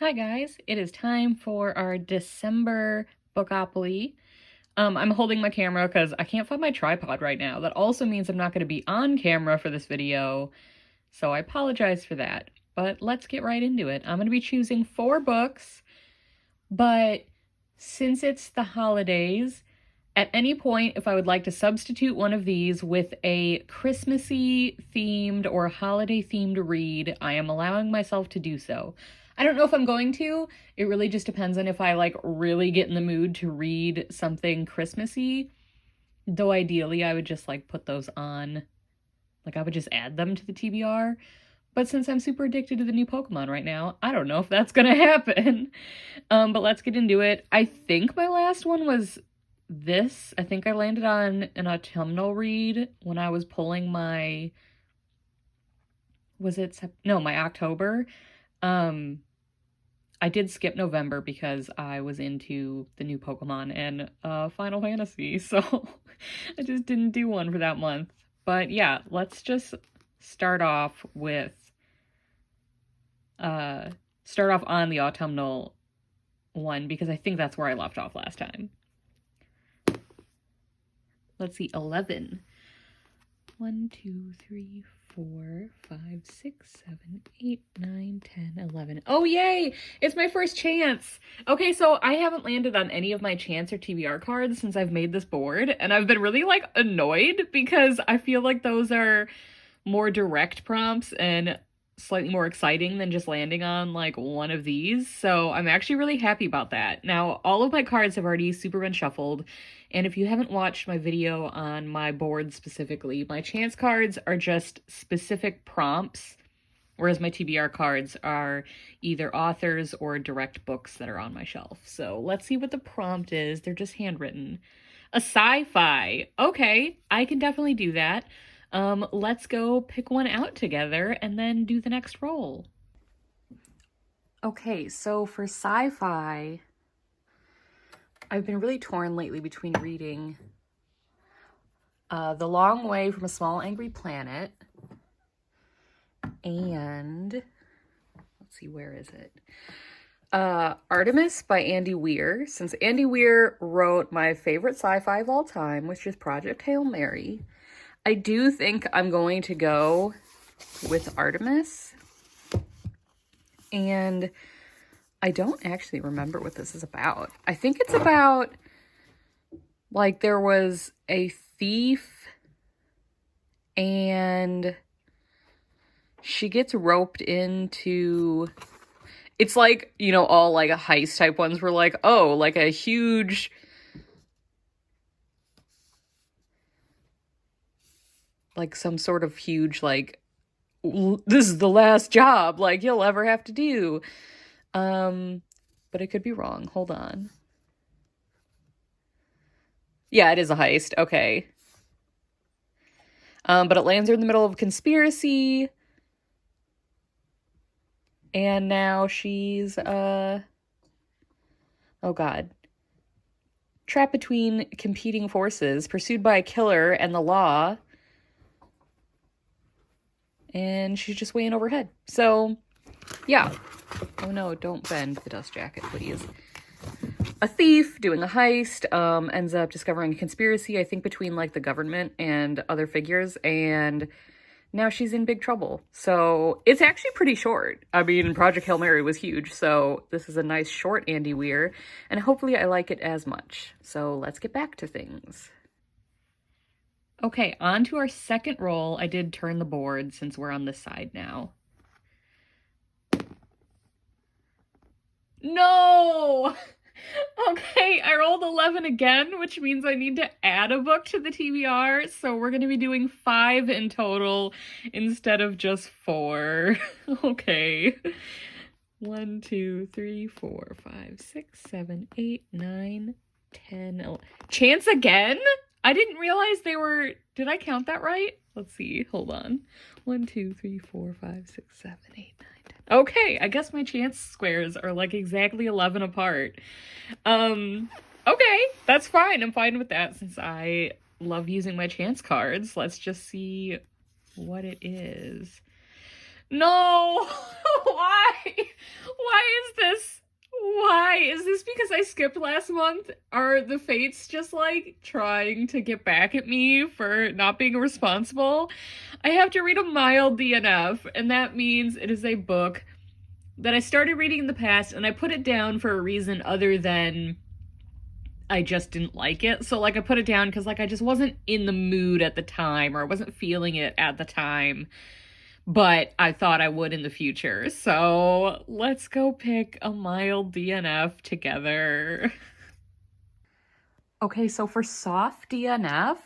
Hi guys, it is time for our December Bookopoly. I'm holding my camera because I can't find my tripod right now. That also means I'm not going to be on camera for this video, so I apologize for that. But let's get right into it. I'm going to be choosing 4 books, but since it's the holidays, at any point, if I would like to substitute one of these with a Christmassy themed or holiday themed read, I am allowing myself to do so. I don't know if I'm going to. It really just depends on if I really get in the mood to read something Christmassy. Though ideally I would just put those on. I would just add them to the TBR. But since I'm super addicted to the new Pokemon right now, I don't know if that's gonna happen. But let's get into it. I think my last one was this. I think I landed on an autumnal read when I was pulling my, my October. I did skip November because I was into the new Pokemon and Final Fantasy, so I just didn't do one for that month. But yeah, let's just start off on the autumnal one because I think that's where I left off last time. Let's see, 11. 1, 2, 3, 4, 5, 6, 7, 8, 9, 10, 11. Oh, yay! It's my first chance! Okay, so I haven't landed on any of my chance or TBR cards since I've made this board, and I've been really, annoyed because I feel like those are more direct prompts and slightly more exciting than just landing on, one of these. So I'm actually really happy about that. Now, all of my cards have already super been shuffled, and if you haven't watched my video on my board specifically, my chance cards are just specific prompts, whereas my TBR cards are either authors or direct books that are on my shelf. So let's see what the prompt is. They're just handwritten. A sci-fi. Okay, I can definitely do that. Let's go pick one out together and then do the next roll. Okay, so for sci-fi, I've been really torn lately between reading The Long Way from a Small Angry Planet and, let's see, where is it? Artemis by Andy Weir, since Andy Weir wrote my favorite sci-fi of all time, which is Project Hail Mary. I do think I'm going to go with Artemis, and I don't actually remember what this is about. I think it's about, there was a thief, and she gets roped into, it's all a heist type ones were a huge, some sort of huge, this is the last job, you'll ever have to do. But I could be wrong. Hold on. Yeah, it is a heist. Okay. But it lands her in the middle of a conspiracy. And now she's, oh God. Trapped between competing forces, pursued by a killer and the law. And she's just way in over her head. So, yeah. Oh no, don't bend the dust jacket, please. A thief doing a heist ends up discovering a conspiracy, I think, between the government and other figures, and now she's in big trouble. So it's actually pretty short. I mean, Project Hail Mary was huge, so this is a nice short Andy Weir, and hopefully I like it as much. So let's get back to things. Okay, on to our second roll. I did turn the board since we're on this side now. No! Okay, I rolled 11 again, which means I need to add a book to the TBR, so we're going to be doing 5 in total instead of just 4. Okay. 1, 2, 3, 4, 5, 6, 7, 8, 9, 10, 11. Chance again? I didn't realize they were... Did I count that right? Let's see. Hold on. 1, 2, 3, 4, 5, 6, 7, 8, 9, 10. Okay, I guess my chance squares are exactly 11 apart. Okay, that's fine. I'm fine with that since I love using my chance cards. Let's just see what it is. No! Why? Why is is this because I skipped last month? Are the fates just like trying to get back at me for not being responsible? I have to read a mild DNF, and that means it is a book that I started reading in the past, and I put it down for a reason other than I just didn't like it. So like I put it down because like I just wasn't in the mood at the time, or I wasn't feeling it at the time, but I thought I would in the future. So let's go pick a mild DNF together. Okay, so for soft DNF,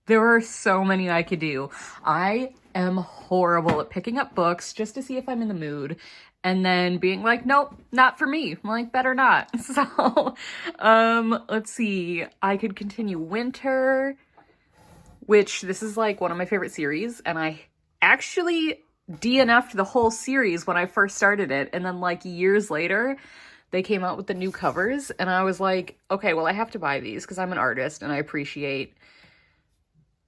there are so many I could do. I am horrible at picking up books just to see if I'm in the mood and then being like, nope, not for me. I'm like, better not. So, let's see. I could continue Winter, which this is like one of my favorite series, and I actually DNF'd the whole series when I first started it, and then like years later, they came out with the new covers, and I was like, okay, well, I have to buy these because I'm an artist and I appreciate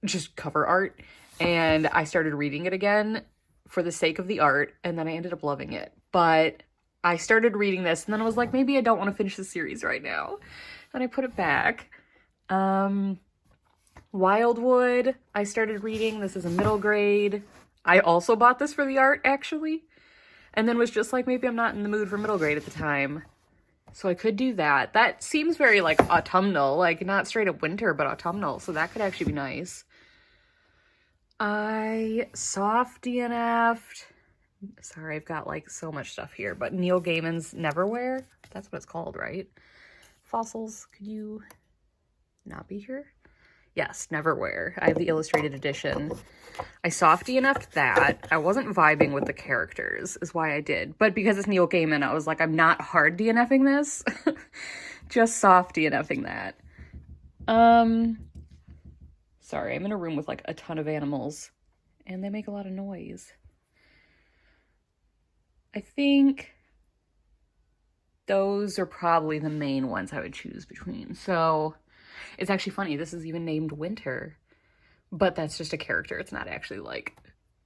just cover art. And I started reading it again for the sake of the art, and then I ended up loving it. But I started reading this, and then I was like, maybe I don't want to finish the series right now. And I put it back. Wildwood, I started reading. This is a middle grade. I also bought this for the art, actually. And then was just like, maybe I'm not in the mood for middle grade at the time. So I could do that. That seems very, like, autumnal. Like, not straight up winter, but autumnal. So that could actually be nice. I soft DNF'd. Sorry, I've got, like, so much stuff here. But Neil Gaiman's Neverwhere. That's what it's called, right? Fossils, could you not be here? Yes, Neverwhere. I have the illustrated edition. I soft DNF'd that. I wasn't vibing with the characters, is why I did. But because it's Neil Gaiman, I was like, I'm not hard DNFing this. Just soft DNFing that. Sorry, I'm in a room with like a ton of animals, and they make a lot of noise. I think those are probably the main ones I would choose between. So it's actually funny, this is even named Winter, but that's just a character. It's not actually like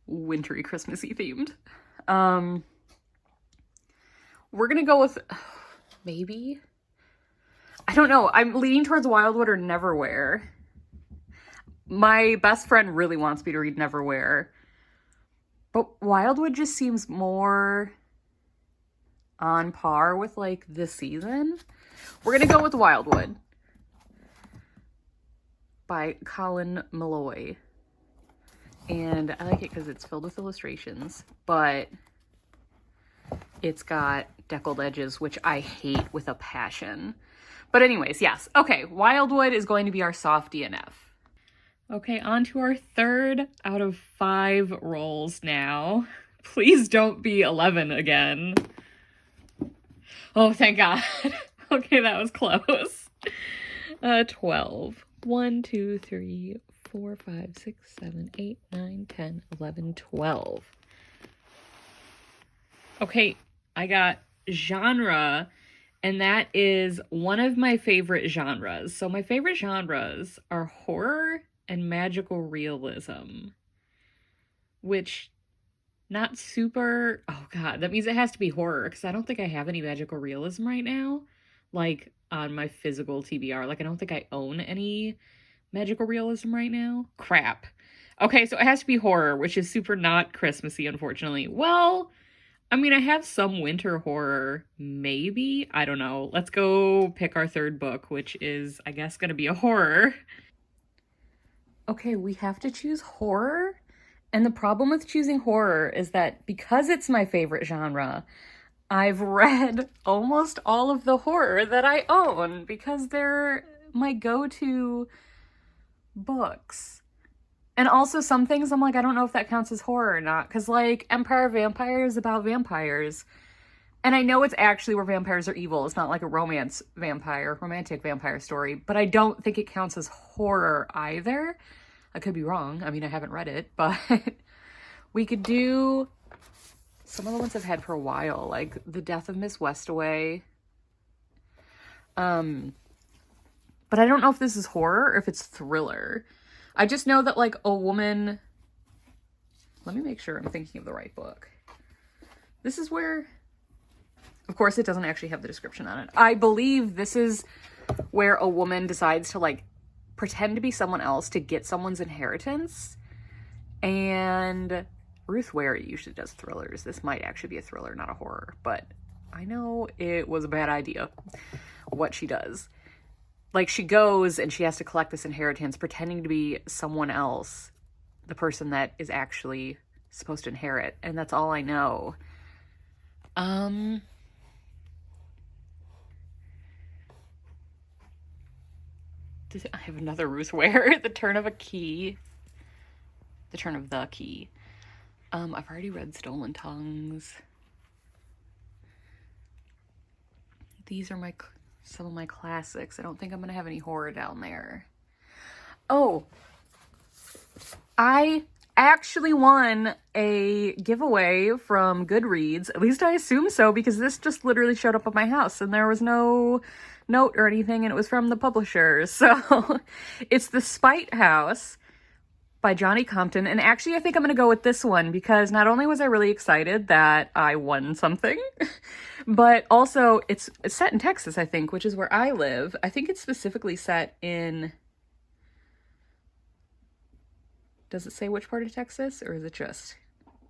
wintry, Christmassy themed. We're gonna go with maybe, I don't know. I'm leaning towards Wildwood or Neverwhere. My best friend really wants me to read Neverwhere, but Wildwood just seems more on par with like this season. We're gonna go with Wildwood by Colin Malloy. And I like it because it's filled with illustrations, but it's got deckled edges, which I hate with a passion. But anyways, yes. Okay, Wildwood is going to be our soft DNF. Okay, on to our third out of 5 rolls now. Please don't be 11 again. Oh, thank God. Okay, that was close. 12. 1, 2, 3, 4, 5, 6, 7, 8, 9, 10, 11, 12. Okay, I got genre, and that is one of my favorite genres. So my favorite genres are horror and magical realism, which not super, oh God, that means it has to be horror, because I don't think I have any magical realism right now, like on my physical TBR. Like I don't think I own any magical realism right now. Crap. Okay, so it has to be horror, which is super not Christmassy, unfortunately. Well, I mean, I have some winter horror, maybe. I don't know. Let's go pick our third book, which is, I guess, gonna be a horror. Okay, we have to choose horror. And the problem with choosing horror is that because it's my favorite genre, I've read almost all of the horror that I own because they're my go-to books. And also some things I'm like, I don't know if that counts as horror or not, because like Empire of Vampires is about vampires, and I know it's actually where vampires are evil. It's not like a romantic vampire story, but I don't think it counts as horror either. I could be wrong. I mean, I haven't read it, but we could do some of the ones I've had for a while, like The Death of Miss Westaway. But I don't know if this is horror or if it's thriller. I just know that like a woman, let me make sure I'm thinking of the right book. This is where Of course, it doesn't actually have the description on it. I believe this is where a woman decides to like pretend to be someone else to get someone's inheritance. And Ruth Ware usually does thrillers. This might actually be a thriller, not a horror, but I know it was a bad idea what she does. Like, she goes and she has to collect this inheritance pretending to be someone else, the person that is actually supposed to inherit, and that's all I know. I have another Ruth Ware, The Turn of a Key. The Turn of the Key. I've already read Stolen Tongues. These are some of my classics. I don't think I'm gonna have any horror down there. Oh, I actually won a giveaway from Goodreads. At least I assume so, because this just literally showed up at my house and there was no note or anything, and it was from the publisher. So it's The Spite House by Johnny Compton. And actually, I think I'm going to go with this one because not only was I really excited that I won something, but also it's set in Texas, I think, which is where I live. I think it's specifically set in... Does it say which part of Texas, or is it just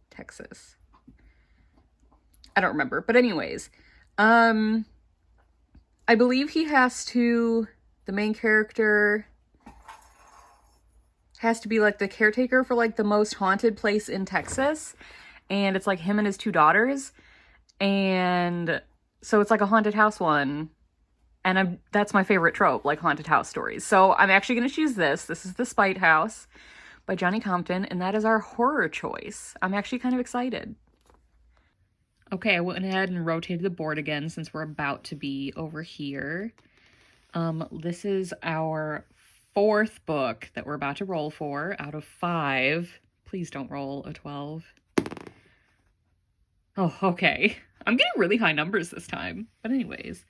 Texas? I don't remember. But anyways, I believe the main character has to be like the caretaker for like the most haunted place in Texas. And it's like him and his two daughters. And so it's like a haunted house one. And that's my favorite trope, like haunted house stories. So I'm actually going to choose this. This is The Spite House by Johnny Compton, and that is our horror choice. I'm actually kind of excited. Okay, I went ahead and rotated the board again since we're about to be over here. This is our 4th book that we're about to roll for out of 5. Please don't roll a 12. Oh, okay. I'm getting really high numbers this time. But anyways,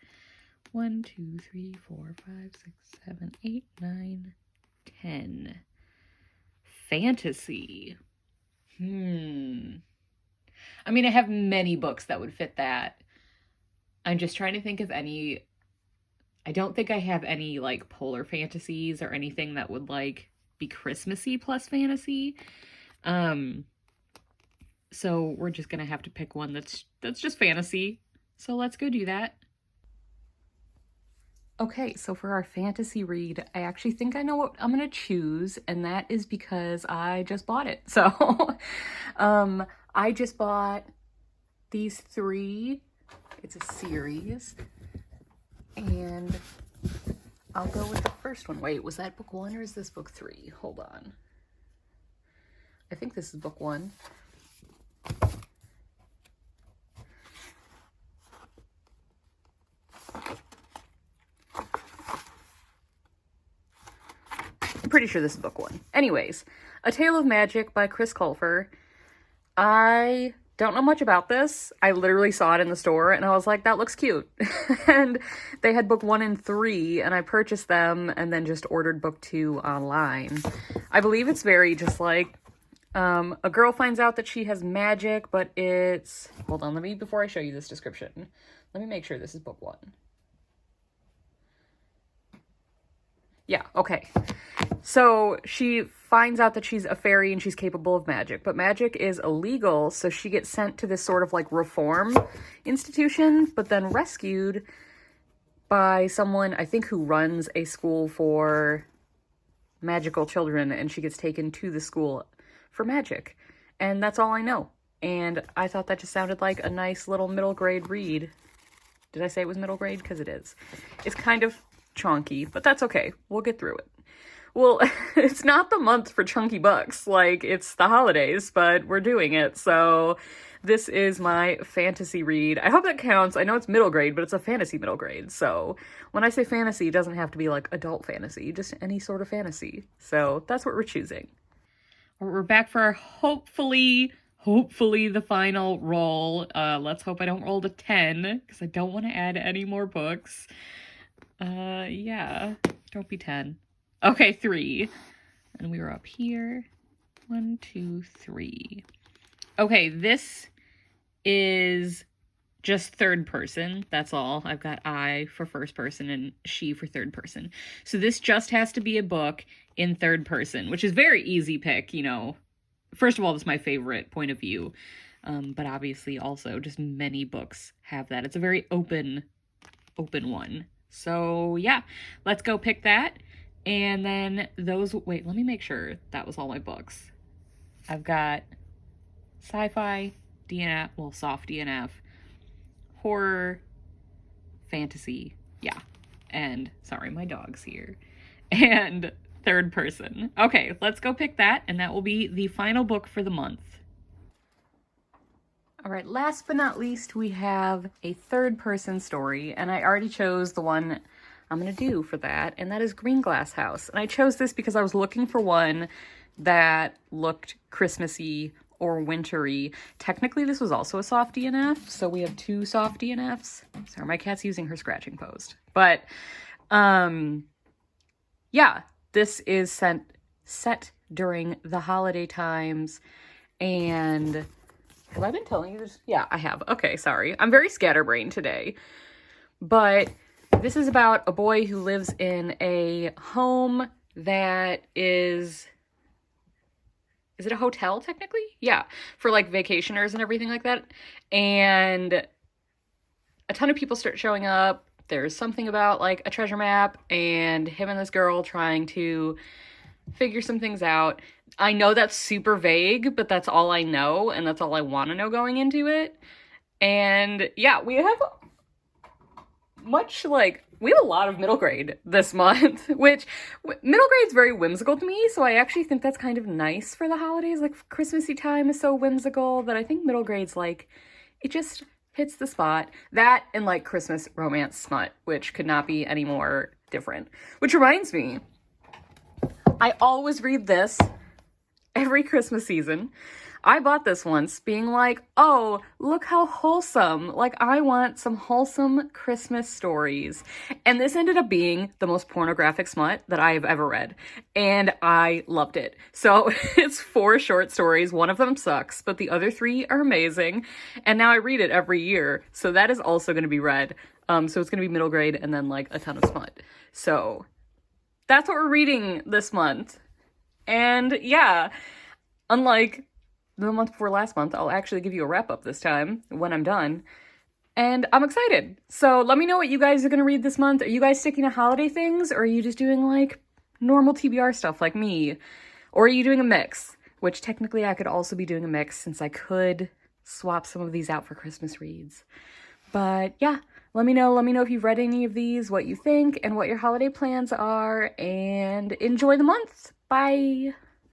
1, 2, 3, 4, 5, 6, 7, 8, 9, 10. Fantasy. I mean, I have many books that would fit that. I'm just trying to think of any. I don't think I have any like polar fantasies or anything that would like be Christmassy plus fantasy. So we're just gonna have to pick one that's just fantasy. So let's go do that. Okay, so for our fantasy read, I actually think I know what I'm gonna choose, and that is because I just bought it. So I just bought these 3. It's a series, and I'll go with the first one. Wait, was that book 1 or is this book 3? Hold on. I think this is book 1. I'm pretty sure this is book 1. Anyways, A Tale of Magic by Chris Colfer. I don't know much about this. I literally saw it in the store and I was like, that looks cute. And they had book 1 and 3 and I purchased them and then just ordered book 2 online. I believe it's very just like, a girl finds out that she has magic, but it's... Hold on, before I show you this description, let me make sure this is book 1. Yeah, okay. So she finds out that she's a fairy and she's capable of magic, but magic is illegal, so she gets sent to this sort of like reform institution, but then rescued by someone, I think, who runs a school for magical children, and she gets taken to the school for magic. And that's all I know. And I thought that just sounded like a nice little middle grade read. Did I say it was middle grade? Because it is. It's kind of chonky, but that's okay. We'll get through it. Well, it's not the month for chunky books. Like, it's the holidays, but we're doing it. So this is my fantasy read. I hope that counts. I know it's middle grade, but it's a fantasy middle grade. So when I say fantasy, it doesn't have to be like adult fantasy, just any sort of fantasy. So that's what we're choosing. We're back for our hopefully the final roll. Let's hope I don't roll to 10 because I don't want to add any more books. Yeah, don't be 10. Okay, 3. And we were up here. 1, 2, 3. Okay, this is just third person. That's all. I've got I for first person and she for third person. So this just has to be a book in third person, which is very easy pick, you know. First of all, it's my favorite point of view. But obviously also just many books have that. It's a very open one. So yeah, let's go pick that. And then those, wait, let me make sure that was all my books. I've got sci-fi, DNF, well, soft DNF, horror, fantasy, yeah. And sorry, my dog's here. And third person. Okay, let's go pick that, and that will be the final book for the month. All right, last but not least, we have a third person story, and I already chose the one I'm gonna do for that, and that is Green Glass House. And I chose this because I was looking for one that looked Christmassy or wintry. Technically, this was also a soft DNF, so we have 2 soft DNFs. Sorry, my cat's using her scratching post. But, yeah, this is set during the holiday times, and have I been telling you this? Yeah, I have. Okay, sorry. I'm very scatterbrained today. But this is about a boy who lives in a home that is it a hotel technically? Yeah, for like vacationers and everything like that. And a ton of people start showing up. There's something about like a treasure map and him and this girl trying to figure some things out. I know that's super vague, but that's all I know, and that's all I want to know going into it. And yeah, we have a lot of middle grade this month, which middle grade's very whimsical to me, so I actually think that's kind of nice for the holidays. Like, Christmassy time is so whimsical that I think middle grade's like, it just hits the spot. That and like Christmas romance smut, which could not be any more different. Which reminds me, I always read this every Christmas season. I bought this once being like, oh, look how wholesome. Like, I want some wholesome Christmas stories. And this ended up being the most pornographic smut that I have ever read. And I loved it. So it's 4 short stories. One of them sucks, but the other 3 are amazing. And now I read it every year. So that is also going to be read. So it's going to be middle grade and then like a ton of smut. So that's what we're reading this month. And yeah, unlike the month before last month, I'll actually give you a wrap up this time when I'm done. And I'm excited. So let me know what you guys are going to read this month. Are you guys sticking to holiday things, or are you just doing like normal TBR stuff like me? Or are you doing a mix? Which technically I could also be doing a mix, since I could swap some of these out for Christmas reads. But yeah, let me know if you've read any of these, what you think, and what your holiday plans are, and enjoy the month. Bye!